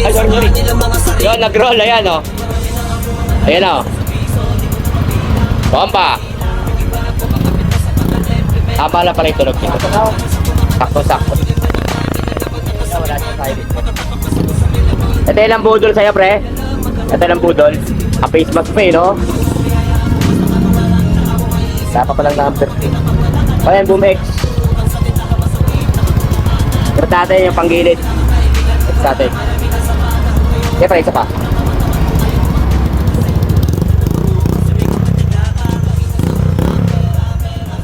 Ay, sorry. Yun, nag-roll. Ayan, oh. Ayan, oh. Bomba. Tama lang pala yung tunog nito. Sakto-sakto. Wala siya tayo dito. Ito yung lang budol sa'yo, pre. Ito lang budol. Face mask pa, no? Dapat pa lang number. Ayan, Boom X. Ito natin yung panggilid. Ito natin. Kaya pala, isa pa.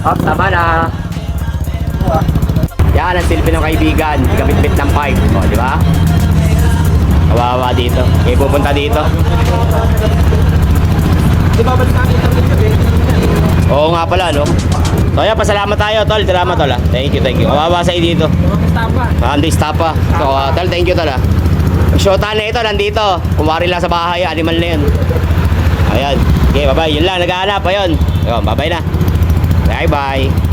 Oh, tama na. Yan ang silbi ng kaibigan. Gamit-bit ng pipe. O, di ba? Kawawa dito. May pupunta dito. Oo nga pala, no? So, yan, pasalamat tayo, tol. Salamat, tol, ah. Thank you, thank you. Kawawa sa'yo dito. Hindi, stapa. So, tol, thank you, tol, ah. Shota na ito, nandito. Kumari lang sa bahay, animal na yun. Ayan. Okay, bye-bye. Yun lang, naghahanap. Ayun. Bye-bye na. Bye-bye.